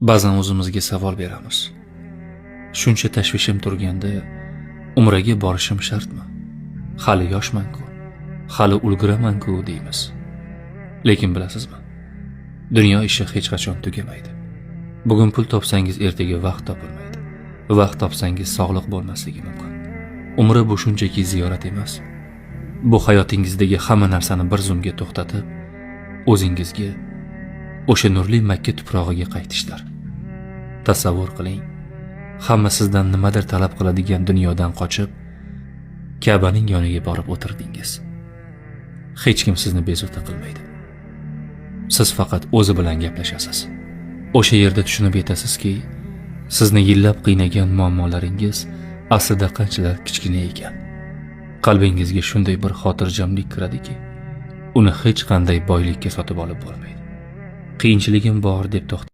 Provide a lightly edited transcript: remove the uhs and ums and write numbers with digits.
Ba'zan o'zimizga savol beramiz. Shuncha tashvishim turganda umraga borishim shartmi? Hali yoshman-ku, hali ulguraman-ku deymiz. Lekin bilasizmi? Dunyo ishi hech qachon tugamaydi. Bugun pul topsangiz ertaga vaqt topilmaydi. Vaqt topsangiz sog'liq bo'lmasligi mumkin. Umra bu shunchaki ziyorat emas. Bu hayotingizdagi hamma narsani bir zumga to'xtatib, o'zingizga o'sha nurli Makka tuprog'iga qaytishdir. Tasavvur qiling, hamma sizdan nimadir talab qiladigan dunyodan qochib, Ka'baning yoniga borib o'tirdingiz. Hech kim sizni bezovta qilmaydi. Siz faqat o'zi bilan gaplashasiz. O'sha yerda tushunib yetasizki, sizni yillab qiynagan muammolaringiz aslida qanchalar kichkina ekan. Qalbingizga shunday bir xotirjamlik kiradiki, uni hech qanday boylikka sotib olib bo'lmaydi. Qiyinchiligim bor deb